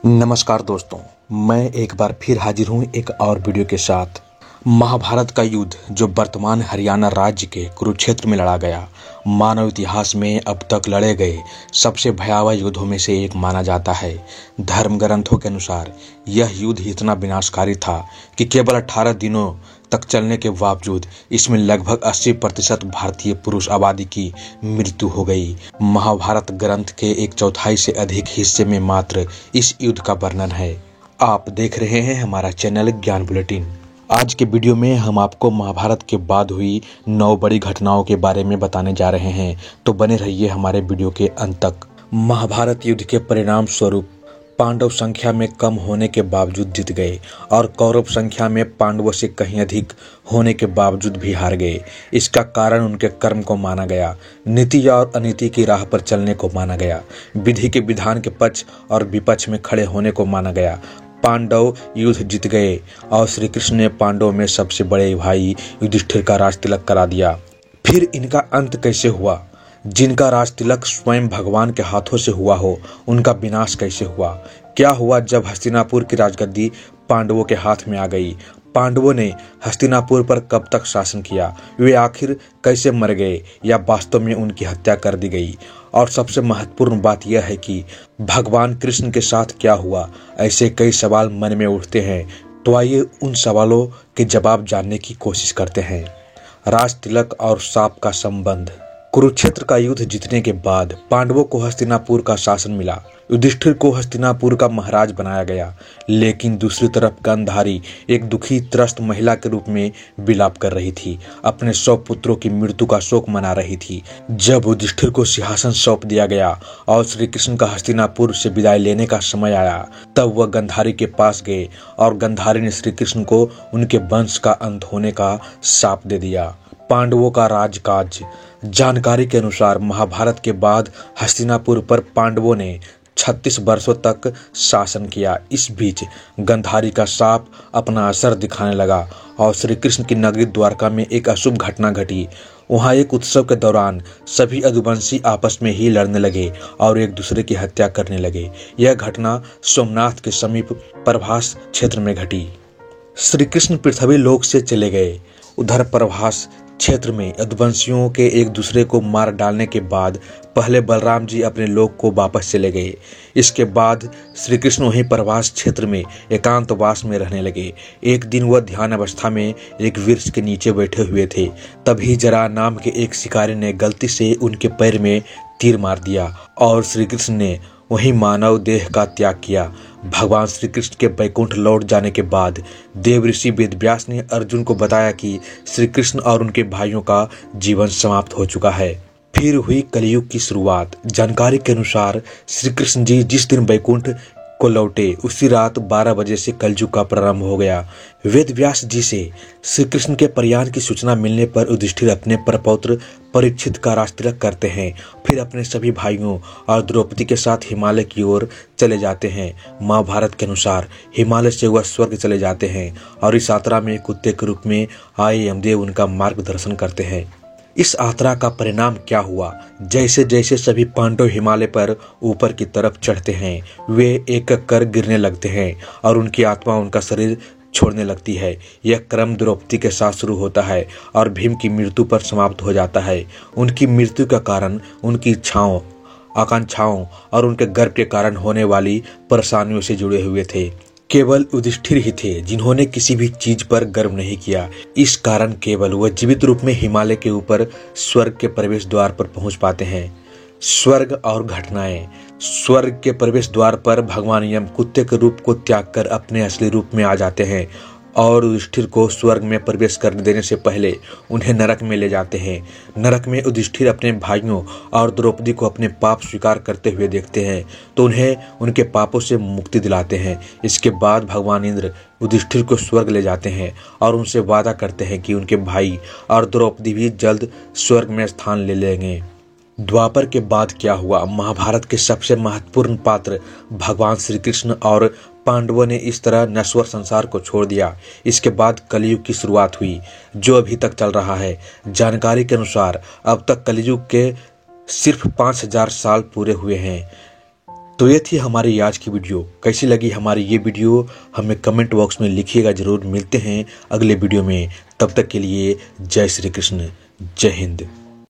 नमस्कार दोस्तों, मैं एक बार फिर हाजिर हूँ एक और वीडियो के साथ। महाभारत का युद्ध जो वर्तमान हरियाणा राज्य के कुरुक्षेत्र में लड़ा गया, मानव इतिहास में अब तक लड़े गए सबसे भयावह युद्धों में से एक माना जाता है। धर्म ग्रंथों के अनुसार यह युद्ध इतना विनाशकारी था कि केवल 18 दिनों तक चलने के बावजूद इसमें लगभग 80% भारतीय पुरुष आबादी की मृत्यु हो गई। महाभारत ग्रंथ के 1/4 से अधिक हिस्से में मात्र इस युद्ध का वर्णन है। आप देख रहे हैं हमारा चैनल ज्ञान बुलेटिन। आज के वीडियो में हम आपको महाभारत के बाद हुई 9 बड़ी घटनाओं के बारे में बताने जा रहे हैं, तो बने रहिए हमारे वीडियो के अंत तक। महाभारत युद्ध के परिणाम स्वरूप पांडव संख्या में कम होने के बावजूद जीत गए और कौरव संख्या में पांडवों से कहीं अधिक होने के बावजूद भी हार गए। इसका कारण उनके कर्म को माना गया, नीति और अनीति की राह पर चलने को माना गया, विधि के विधान के पक्ष और विपक्ष में खड़े होने को माना गया। पांडव युद्ध जीत गए और श्री कृष्ण ने पांडवों में सबसे बड़े भाई युधिष्ठिर का राज तिलक करा दिया। फिर इनका अंत कैसे हुआ? जिनका राज तिलक स्वयं भगवान के हाथों से हुआ हो, उनका विनाश कैसे हुआ? क्या हुआ जब हस्तिनापुर की राजगद्दी पांडवों के हाथ में आ गई? पांडवों ने हस्तिनापुर पर कब तक शासन किया? वे आखिर कैसे मर गए या वास्तव में उनकी हत्या कर दी गई? और सबसे महत्वपूर्ण बात यह है कि भगवान कृष्ण के साथ क्या हुआ? ऐसे कई सवाल मन में उठते हैं, तो आइए उन सवालों के जवाब जानने की कोशिश करते हैं। राज तिलक और शाप का संबंध। कुरुक्षेत्र का युद्ध जीतने के बाद पांडवों को हस्तिनापुर का शासन मिला। युधिष्ठिर को हस्तिनापुर का महाराज बनाया गया, लेकिन दूसरी तरफ गांधारी एक दुखी त्रस्त महिला के रूप में विलाप कर रही थी, अपने 100 पुत्रों की मृत्यु का शोक मना रही थी। जब युधिष्ठिर को सिंहासन सौंप दिया गया और श्री कृष्ण का हस्तिनापुर से विदाई लेने का समय आया, तब वह गांधारी के पास गए और गांधारी ने श्री कृष्ण को उनके वंश का अंत होने का शाप दे दिया। पांडवों का राजकाज। जानकारी के अनुसार महाभारत के बाद हस्तिनापुर पर पांडवों ने 36 वर्षों तक शासन किया। इस बीच गांधारी का शाप अपना असर दिखाने लगा और श्री कृष्ण की नगरी द्वारका में एक अशुभ घटना घटी। वहां एक उत्सव के दौरान सभी यदुवंशी आपस में ही लड़ने लगे और एक दूसरे की हत्या करने लगे। यह घटना सोमनाथ के समीप प्रभास क्षेत्र में घटी। श्री कृष्ण पृथ्वी लोक से चले गए। उधर प्रभास क्षेत्र में यदुवंशियों के एक दूसरे को मार डालने के बाद पहले बलराम जी अपने लोक को वापस चले गए। इसके बाद श्री कृष्ण वहीं प्रभास क्षेत्र में एकांतवास में रहने लगे। एक दिन वह ध्यान अवस्था में एक वृक्ष के नीचे बैठे हुए थे, तभी जरा नाम के एक शिकारी ने गलती से उनके पैर में तीर मार दिया और श्री कृष्ण ने वहीं मानव देह का त्याग किया। भगवान श्री कृष्ण के वैकुंठ लौट जाने के बाद देव ऋषि वेदव्यास ने अर्जुन को बताया कि श्री कृष्ण और उनके भाइयों का जीवन समाप्त हो चुका है। फिर हुई कलयुग की शुरुआत। जानकारी के अनुसार श्री कृष्ण जी जिस दिन वैकुंठ को लौटे, उसी रात 12 बजे से कलयुग का प्रारंभ हो गया। वेदव्यास जी से श्री कृष्ण के प्रयाण की सूचना मिलने पर युधिष्ठिर अपने परपौत्र परीक्षित का राज तिलक करते हैं, फिर अपने सभी भाइयों और द्रौपदी के साथ हिमालय की ओर चले जाते हैं। महाभारत के अनुसार हिमालय से वह स्वर्ग चले जाते हैं और इस यात्रा में कुत्ते के रूप में आए यमदेव उनका मार्गदर्शन करते हैं। इस यात्रा का परिणाम क्या हुआ? जैसे जैसे सभी पांडव हिमालय पर ऊपर की तरफ चढ़ते हैं, वे एक एक कर गिरने लगते हैं और उनकी आत्मा उनका शरीर छोड़ने लगती है। यह क्रम द्रौपदी के साथ शुरू होता है और भीम की मृत्यु पर समाप्त हो जाता है। उनकी मृत्यु का कारण उनकी इच्छाओं, आकांक्षाओं और उनके गर्भ के कारण होने वाली परेशानियों से जुड़े हुए थे। केवल युधिष्ठिर ही थे जिन्होंने किसी भी चीज पर गर्व नहीं किया। इस कारण केवल वह जीवित रूप में हिमालय के ऊपर स्वर्ग के प्रवेश द्वार पर पहुंच पाते हैं। स्वर्ग और घटनाएं। स्वर्ग के प्रवेश द्वार पर भगवान यम कुत्ते के रूप को त्याग कर अपने असली रूप में आ जाते हैं और युधिष्ठिर को स्वर्ग में प्रवेश करने देने से पहले उन्हें नरक में ले जाते हैं। नरक में युधिष्ठिर अपने भाइयों और द्रौपदी को अपने पाप स्वीकार करते हुए देखते हैं, तो उन्हें उनके पापों से मुक्ति दिलाते हैं। इसके बाद भगवान इंद्र युधिष्ठिर को स्वर्ग ले जाते हैं और उनसे वादा करते हैं कि उनके भाई और द्रौपदी भी जल्द स्वर्ग में स्थान ले लेंगे। द्वापर के बाद क्या हुआ? महाभारत के सबसे महत्वपूर्ण पात्र भगवान श्री कृष्ण और पांडवों ने इस तरह नश्वर संसार को छोड़ दिया। इसके बाद कलयुग की शुरुआत हुई, जो अभी तक चल रहा है। जानकारी के अनुसार अब तक कलयुग के सिर्फ 5000 साल पूरे हुए हैं। तो ये थी हमारी आज की वीडियो। कैसी लगी हमारी ये वीडियो हमें कमेंट बॉक्स में लिखिएगा ज़रूर। मिलते हैं अगले वीडियो में, तब तक के लिए जय श्री कृष्ण, जय हिंद।